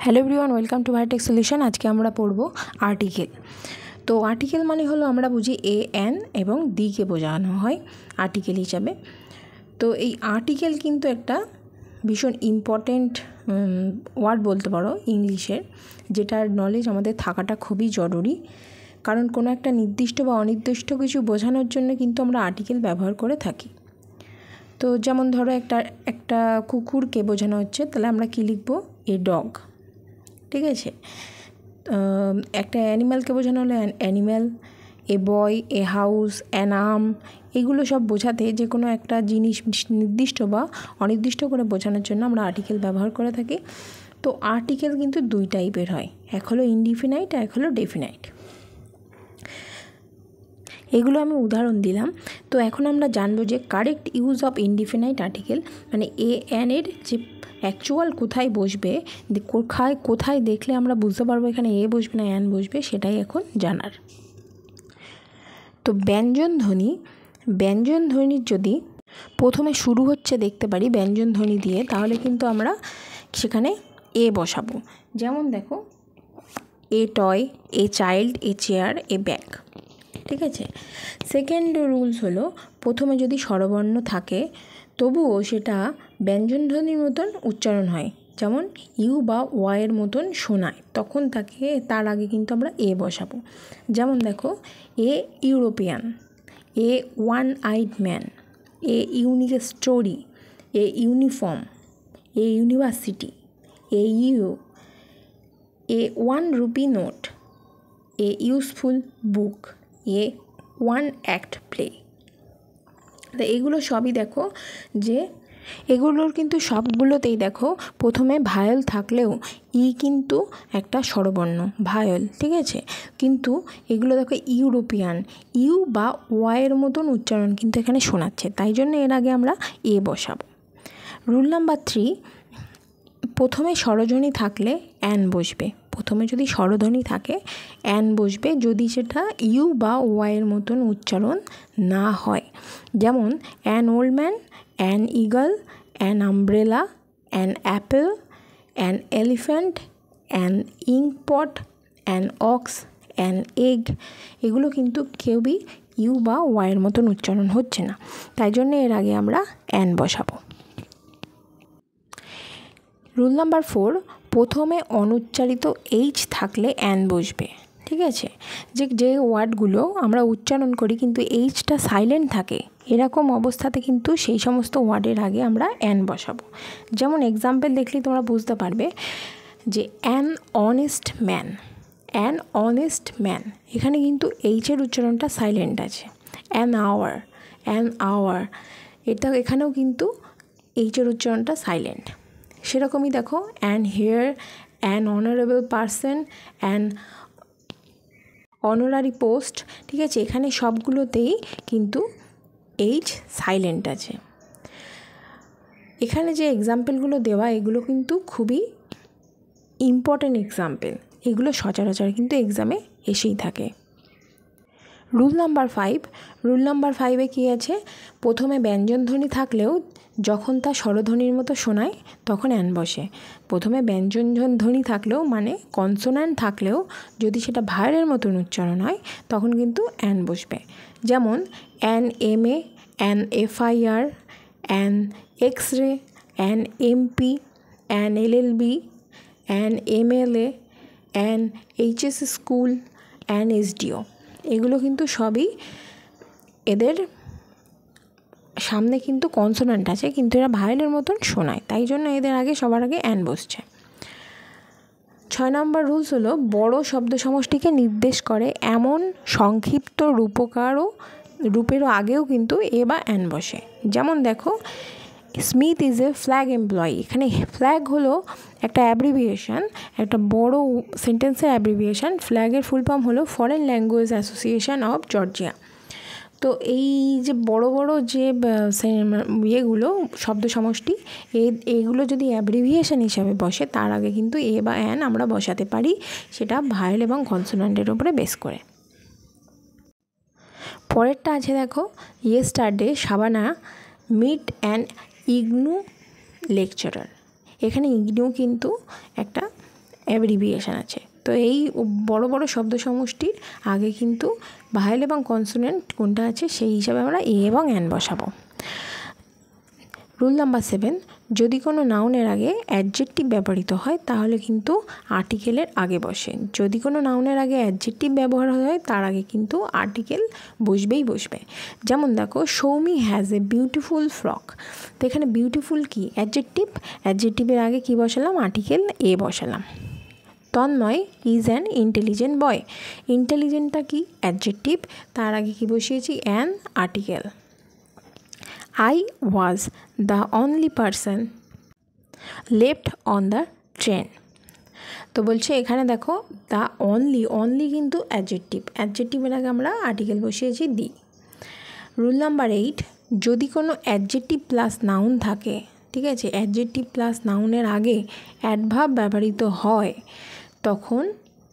Hello everyone, welcome to Vitech solution. আজকে আমরা পড়ব আর্টিকেল। তো আর্টিকেল মানে হলো আমরা বুঝি এ এন এবং দিকে বোঝানো হয় আর্টিকেল হিসাবে। তো এই আর্টিকেল কিন্তু একটা ভীষণ ইম্পর্ট্যান্ট ওয়ার্ড বলতে পারো ইংলিশের, যেটার নলেজ আমাদের থাকাটা খুবই জরুরি। কারণ কোনো একটা নির্দিষ্ট বা অনির্দিষ্ট কিছু বোঝানোর জন্য কিন্তু আমরা আর্টিকেল ব্যবহার করে থাকি। তো যেমন ধরো একটা কুকুরকে বোঝানো হচ্ছে, তাহলে আমরা কী লিখব? A dog. ঠিক আছে। একটা অ্যানিম্যালকে বোঝানো হলো an animal, A boy, a house, an arm. এগুলো সব বোঝাতে যে কোনো একটা জিনিস নির্দিষ্ট বা অনির্দিষ্ট করে বোঝানোর জন্য আমরা আর্টিকেল ব্যবহার করে থাকি। তো আর্টিকেল কিন্তু দুই টাইপের হয়, এক হলো ইনডিফিনাইট আর এক হলো ডেফিনাইট। এগুলো আমি উদাহরণ দিলাম। তো এখন আমরা জানবো যে correct use of indefinite article, মানে এ এন এর যে অ্যাকচুয়াল কোথায় বসবে, কোথায় দেখলে আমরা বুঝতে পারবো এখানে এ বসবে না অ্যান বসবে, সেটাই এখন জানার। তো ব্যঞ্জন ধ্বনির যদি প্রথমে শুরু হচ্ছে দেখতে পারি ব্যঞ্জন ধ্বনি দিয়ে, তাহলে কিন্তু আমরা সেখানে এ বসাবো। যেমন দেখো, এ toy, a child, A chair, A bag. ঠিক আছে। সেকেন্ড রুলস হলো, প্রথমে যদি স্বরবর্ণ থাকে তবুও সেটা ব্যঞ্জনধ্বনির মতন উচ্চারণ হয়, যেমন ইউ বা ওয়াইয়ের মতন শোনায়, তখন তার আগে কিন্তু আমরা এ বসাবো। যেমন দেখো, a European, A one eyed man, a unique story, A uniform, a university, A you, A 1 rupee note, a useful book, A one act play. তো এগুলো সবই দেখো যে এগুলোর কিন্তু সবগুলোতেই দেখো প্রথমে ভায়োল থাকলেও ই কিন্তু একটা স্বরবর্ণ ভায়োল। ঠিক আছে। কিন্তু এগুলো দেখো ইউরোপিয়ান, ইউ বা ওয়াইয়ের মতন উচ্চারণ কিন্তু এখানে শোনাচ্ছে, তাই জন্য এর আগে আমরা এ বসাবো। রুল নাম্বার 3, প্রথমে স্বরধ্বনি থাকলে অ্যান বসবে। প্রথমে যদি স্বরধ্বনি থাকে অ্যান বসবে, যদি সেটা ইউ বা ওয়াইয়ের মতন উচ্চারণ না হয়। যেমন an old man, an eagle, an umbrella, an apple, an elephant, an inkpot, an ox, an egg. এগুলো কিন্তু কেউই ইউ বা ওয়াইয়ের মতন উচ্চারণ হচ্ছে না, তাই জন্য এর আগে আমরা অ্যান বসাবো। রুল নাম্বার 4, প্রথমে অনুচ্চারিত এইচ থাকলে অ্যান বসবে। ঠিক আছে। যে ওয়ার্ডগুলো আমরা উচ্চারণ করি কিন্তু এইচটা সাইলেন্ট থাকে, এরকম অবস্থাতে কিন্তু সেই সমস্ত ওয়ার্ডের আগে আমরা অ্যান বসাবো। যেমন এক্সাম্পল দেখলেই তোমরা বুঝতে পারবে যে an honest man, an honest man, এখানে কিন্তু এইচের উচ্চারণটা সাইলেন্ট আছে। অ্যান আওয়ার, এখানেও কিন্তু এইচের উচ্চারণটা সাইলেন্ট। সেরকমই দেখো an heir, an honourable person, an honorary post. ঠিক আছে। এখানে সবগুলোতেই কিন্তু এইচ সাইলেন্ট আছে। এখানে যে এক্সাম্পলগুলো দেওয়া এগুলো কিন্তু খুবই ইম্পর্ট্যান্ট এক্সাম্পল, এগুলো সচরাচর কিন্তু এক্সামে এসেই থাকে। রুল নাম্বার 5, কী আছে? প্রথমে ব্যঞ্জনধ্বনি থাকলেও যখন তা স্বরধ্বনির মতো শোনায় তখন অ্যান বসে। প্রথমে ব্যঞ্জনধ্বনি থাকলেও মানে কনসোন্যান্ট থাকলেও যদি সেটা ভায়োলের মতন উচ্চারণ হয় তখন কিন্তু অ্যান বসবে। যেমন an MA, an FIR, an X-ray, an MP, an LLB, an MLA, an HS school, an SDO. এগুলো কিন্তু সবই এদের সামনে কিন্তু কনসোন্যান্ট আছে, কিন্তু এরা ভায়োলের মতন শোনায়, তাই জন্য এদের আগে সবার আগে অ্যান বসছে। 6 নম্বর রুলস হলো, বড় শব্দ সমষ্টিকে নির্দেশ করে এমন সংক্ষিপ্ত রূপেরও আগেও কিন্তু এ বা অ্যান বসে। যেমন দেখো, Smith is a flag employee. এখানে ফ্ল্যাগ হলো একটা অ্যাব্রিভিয়েশন, একটা বড় সেন্টেন্সের অ্যাব্রিভিয়েশন। ফ্ল্যাগের ফুল ফর্ম হলো foreign language association of Georgia. তো এই যে বড় বড় যে ইয়েগুলো শব্দ সমষ্টি, এইগুলো যদি অ্যাব্রিভিয়েশন হিসাবে বসে তার আগে কিন্তু এ বা অ্যান আমরা বসাতে পারি, সেটা ভায়োল এবং কনসোন্যান্টের উপরে বেস করে। পরেরটা আছে দেখো, yesterday Shabana meet an IGNOU lecturer. এখানে ইগনু কিন্তু একটা অ্যাব্রিভিয়েশন আছে। তো এই বড় বড় শব্দ সমষ্টির আগে কিন্তু ভায়েল এবং কনসোনেন্ট কোনটা আছে সেই হিসাবে আমরা এ এবং অ্যান বসাবো। রুল নাম্বার 7, যদি কোনো নাউনের আগে অ্যাডজেক্টিভ ব্যবহৃত হয় তাহলে কিন্তু আর্টিকেলের আগে বসে। যদি কোনো নাউনের আগে অ্যাডজেক্টিভ ব্যবহার হয় তার আগে কিন্তু আর্টিকেল বসবে। যেমন দেখো, Soumi has a beautiful frock. তো এখানে বিউটিফুল কি? অ্যাডজেক্টিভের আগে কি বসালাম? আর্টিকেল এ বসালাম। Tanmoy is an intelligent boy. ইন্টেলিজেন্টটা কি? অ্যাডজেক্টিভ, তার আগে কি বসিয়েছি? An article. I was the only person left on the train। তো বলছে এখানে দেখো, দ্য অনলি কিন্তু অ্যাডজেক্টিভের আগে আমরা আর্টিকেল বসিয়েছি দি। রুল নাম্বার 8, যদি কোনো অ্যাডজেক্টিভ প্লাস নাউন থাকে, ঠিক আছে, অ্যাডজেক্টিভ প্লাস নাউনের আগে অ্যাডভার্ব ব্যবহৃত হয় তখন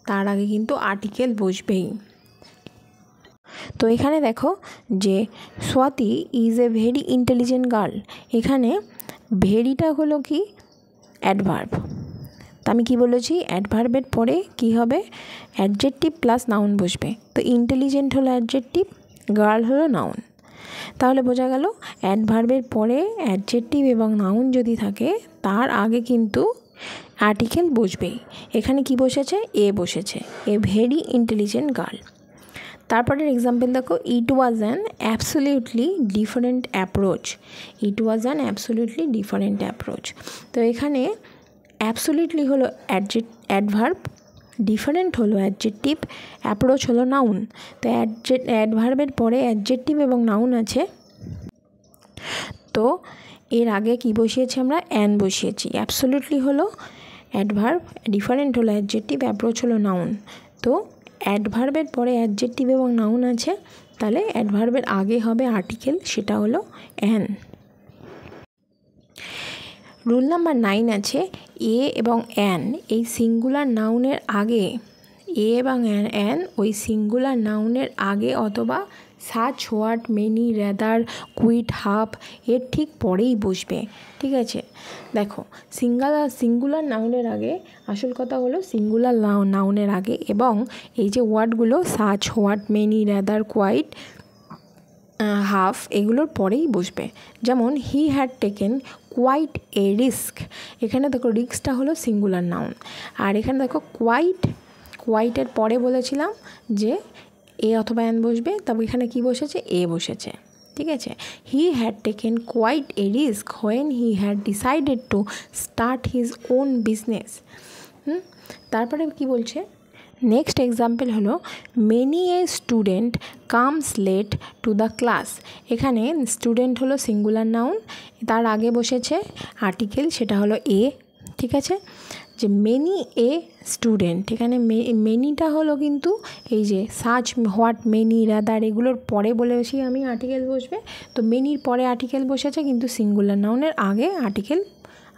তার আগে কিন্তু আর্টিকেল বসবেই। তো এখানে দেখো যে Swati is a very intelligent girl. এখানে ভেরিটা হলো কি? অ্যাডভার্ব। তো আমি কি বলেছি? অ্যাডভার্বের পরে কি হবে? অ্যাডজেক্টিভ প্লাস নাউন বসবে। তো ইন্টেলিজেন্ট হলো অ্যাডজেক্টিভ, গার্ল হলো নাউন। তাহলে বোঝা গেল অ্যাডভার্বের পরে অ্যাডজেক্টিভ এবং নাউন যদি থাকে তার আগে কিন্তু আর্টিকেল বসবেই। এখানে কি বসেছে? এ বসেছে, এ ভেরি ইন্টেলিজেন্ট গার্ল। তারপরের এক্সাম্পল দেখো, it was an absolutely different approach. তো এখানে অ্যাবসলিউটলি হলো অ্যাডভার্ব, ডিফারেন্ট হলো অ্যাডজেক্টিভ, অ্যাপ্রোচ হলো নাউন। তো অ্যাডভার্বের পরে অ্যাডজেক্টিভ এবং নাউন আছে, তো এর আগে কি বসিয়েছি আমরা? অ্যান বসিয়েছি। অ্যাবসলিউটলি হলো অ্যাডভার্ব, ডিফারেন্ট হলো অ্যাডজেক্টিভ, অ্যাপ্রোচ হলো নাউন। তো অ্যাডভার্বের পরে অ্যাডজেক্টিভ এবং নাউন আছে, তাহলে অ্যাডভার্বের আগে হবে আর্টিকেল, সেটা হলো অ্যান। রুল নাম্বার 9 আছে, এ এবং অ্যান এই সিঙ্গুলার নাউনের আগে, এ এবং অ্যান ওই সিঙ্গুলার নাউনের আগে অথবা such, what, many, rather, quite, half এর ঠিক পরেই বসবে। ঠিক আছে, দেখো সিঙ্গুলার নাউনের আগে, আসল কথা হলো সিঙ্গুলার নাউনের আগে এবং এই যে ওয়ার্ডগুলো such, what, many, rather, quite, half এগুলোর পরেই বসবে। যেমন he had taken quite a risk. এখানে দেখো রিস্কটা হলো সিঙ্গুলার নাউন, আর এখানে দেখো কোয়াইটের পরে বলেছিলাম যে এ অথবা অ্যান বসবে, তবে এখানে কি বসেছে? এ বসেছে। ঠিক আছে, he had taken quite a risk when he had decided to start his own business. তারপরে কি বলছে? নেক্সট এক্সাম্পল হলো many a student comes late to the class. এখানে স্টুডেন্ট হলো সিঙ্গুলার নাউন, তার আগে বসেছে আর্টিকেল, সেটা হলো এ। ঠিক আছে, যে মেনি এ স্টুডেন্ট, এখানে মেনিটা হলো কিন্তু এই যে সাচ, হোয়াট, মেনি, রাদার এগুলোর পরে বলেছি আমি আর্টিকেল বসবে। তো মেনির পরে আর্টিকেল বসেছে, কিন্তু সিঙ্গুলার নাউনের আগে আর্টিকেল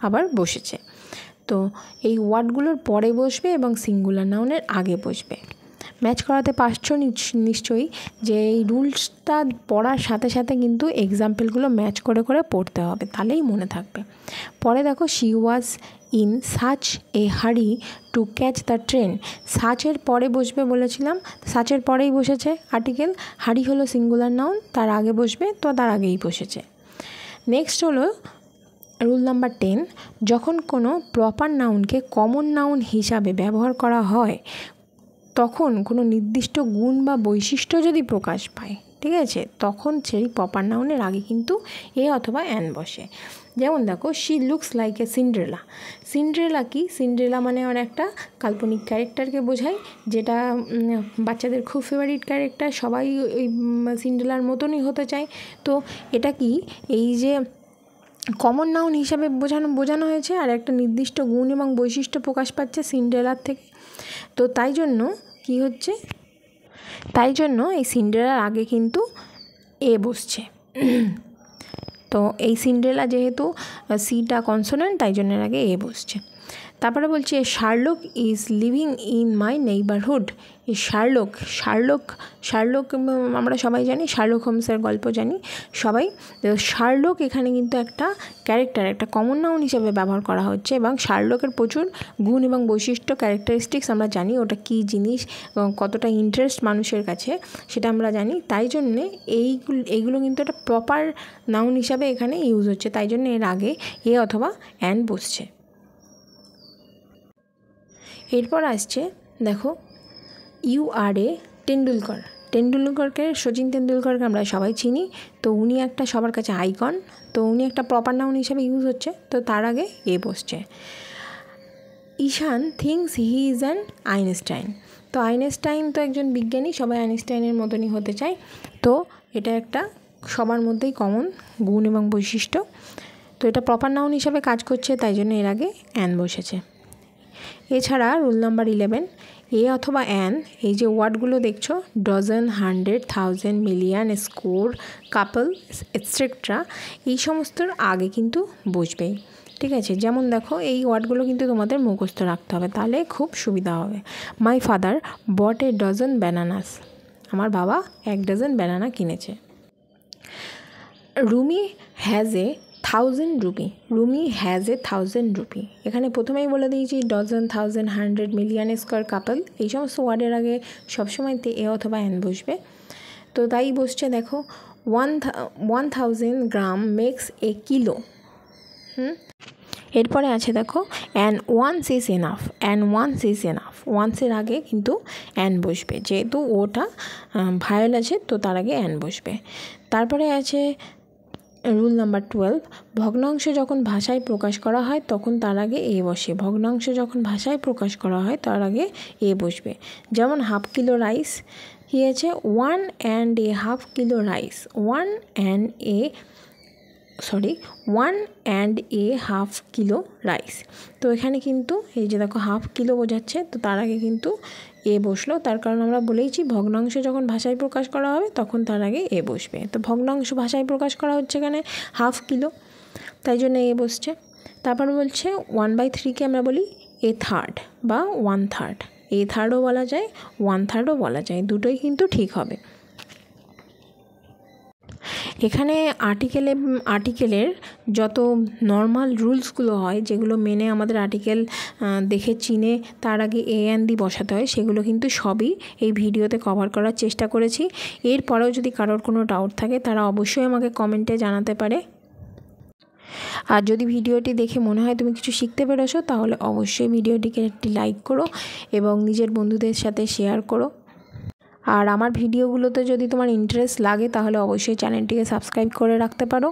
আবার বসেছে। তো এই ওয়ার্ডগুলোর পরে বসবে এবং সিঙ্গুলার নাউনের আগে বসবে। ম্যাচ করাতে পারছো নিশ্চয়ই, যে এই রুলসটা পড়ার সাথে সাথে কিন্তু এক্সাম্পলগুলো ম্যাচ করে করে পড়তে হবে, তাহলেই মনে থাকবে। পরে দেখো, she was in such a hurry to catch the train. সাচের পরে বসবে বলেছিলাম, সাচের পরেই বসেছে আর্টিকেল, হারি হলো সিঙ্গুলার নাউন, তার আগে বসবে, তো তার আগেই বসেছে। নেক্সট হলো রুল নাম্বার 10, যখন কোনো প্রপার নাউনকে কমন নাউন হিসাবে ব্যবহার করা হয় তখন কোনো নির্দিষ্ট গুণ বা বৈশিষ্ট্য যদি প্রকাশ পায়, ঠিক আছে, তখন সেই প্রপার নাউনের আগে কিন্তু এ অথবা অ্যান বসে। যেমন দেখো, she looks like a Cinderella. Cinderella কি? সিন্ড্রেলা মানে একটা কাল্পনিক ক্যারেক্টারকে বোঝায়, যেটা বাচ্চাদের খুব ফেভারিট ক্যারেক্টার, সবাই ওই সিন্ড্রেলার মতনই হতে চায়। তো এটা কি? এই যে কমন নাউন হিসাবে বোঝানো হয়েছে, আর একটা নির্দিষ্ট গুণ এবং বৈশিষ্ট্য প্রকাশ পাচ্ছে সিন্ড্রেলার থেকে। তো তাই জন্য কি হচ্ছে? তাই জন্য এই সিন্ড্রেলার আগে কিন্তু এ বসছে। তো এই সিন্ড্রেলা যেহেতু সিটা কনসোনেন্ট, তাই জন্য এর আগে এ বসছে। তারপরে বলছে Sherlock is living in my neighbourhood. এই শার্লক আমরা সবাই জানি, শার্লক হোমসের গল্প জানি সবাই। শার্লক এখানে কিন্তু একটা ক্যারেক্টার, একটা কমন নাউন হিসেবে ব্যবহার করা হচ্ছে, এবং শার্লকের প্রচুর গুণ এবং বৈশিষ্ট্য, ক্যারেক্টারিস্টিক্স আমরা জানি, ওটা কী জিনিস এবং কতটা ইন্টারেস্ট মানুষের কাছে সেটা আমরা জানি। তাই জন্যে এইগুলো কিন্তু একটা প্রপার নাউন হিসাবে এখানে ইউজ হচ্ছে, তাই জন্য এর আগে এ অথবা অ্যান বসছে। এরপর আসছে দেখো URA টেন্ডুলকর। সচিন তেন্ডুলকরকে আমরা সবাই চিনি, তো উনি একটা সবার কাছে আইকন, তো উনি একটা প্রপার নাউন হিসেবে ইউজ হচ্ছে, তো তার আগে এ বসছে। Ishan thinks he is an Einstein. তো আইনস্টাইন তো একজন বিজ্ঞানী, সবাই আইনস্টাইনের মতনই হতে চায়, তো এটা একটা সবার মধ্যেই কমন গুণ এবং বৈশিষ্ট্য, তো এটা প্রপার নাউন হিসাবে কাজ করছে, তাই জন্য এর আগে অ্যান বসেছে। এছাড়া রুল নাম্বার 11, এ অথবা অ্যান, এই যে ওয়ার্ডগুলো দেখছো, ডজন, 100, 1000, মিলিয়ন, স্কোর, কাপল, এটসেট্রা, এই সমস্তর আগে কিন্তু বসবেই, ঠিক আছে। যেমন দেখো এই ওয়ার্ডগুলো কিন্তু তোমাদের মুখস্থ রাখতে হবে, তাহলে খুব সুবিধা হবে। My father bot A dozen bananas. আমার বাবা 1 ডজন ব্যানানা কিনেছে। Rumi has a 1000 rupee. Rumi has a 1000 rupee. এখানে প্রথমেই বলে দিয়েছি ডজন, 1000, 100, মিলিয়ন, স্কোয়ার, কাপল, এই সমস্ত ওয়ার্ডের আগে সবসময়তে এ অথবা অ্যান বসবে, তো তাই বসছে। দেখো 1000 গ্রাম মেক্স এ কিলো। এরপরে আছে দেখো অ্যান ওয়ান্স ইজ এনাফ। ওয়ান্সের আগে কিন্তু অ্যান বসবে, যেহেতু ওটা ভায়োল আছে, তো তার আগে অ্যান বসবে। তারপরে আছে রুল নাম্বার 12, ভগ্নাংশ যখন ভাষায় প্রকাশ করা হয় তখন তার আগে এ বসে। ভগ্নাংশ যখন ভাষায় প্রকাশ করা হয় তার আগে এ বসবে। যেমন 1/2 কিলো রাইস, কি আছে 1.5 কিলো রাইস, 1.5 কিলো রাইস। তো এখানে কিন্তু এই যে দেখো 1/2 কিলো বোঝাচ্ছে, তো তার আগে কিন্তু এ বসলো, তার কারণ আমরা বলেইছি ভগ্নাংশ যখন ভাষায় প্রকাশ করা হবে তখন তার আগে এ বসবে। তো ভগ্নাংশ ভাষায় প্রকাশ করা হচ্ছে এখানে 1/2 কিলো, তাই জন্য এ বসছে। তারপর বলছে 1/3কে আমরা বলি এ থার্ড বা 1/3, এ থার্ডও বলা যায়, 1/3ও বলা যায়, দুটোই কিন্তু ঠিক হবে। এখানে আর্টিকেলের যত নর্মাল রুলসগুলো হয়, যেগুলো মেনে আমাদের আর্টিকেল দেখে চিনে তার আগে এ অ্যান দি বসাতে হয়, সেগুলো কিন্তু সবই এই ভিডিওতে কভার করার চেষ্টা করেছি। এরপরেও যদি কারোর কোনো ডাউট থাকে তারা অবশ্যই আমাকে কমেন্টে জানাতে পারে। আর যদি ভিডিওটি দেখে মনে হয় তুমি কিছু শিখতে পেরেছো, তাহলে অবশ্যই ভিডিওটিকে একটি লাইক করো এবং নিজের বন্ধুদের সাথে শেয়ার করো। আর আমার ভিডিওগুলোতে যদি তোমার ইন্টারেস্ট লাগে তাহলে অবশ্যই চ্যানেলটিকে সাবস্ক্রাইব করে রাখতে পারো।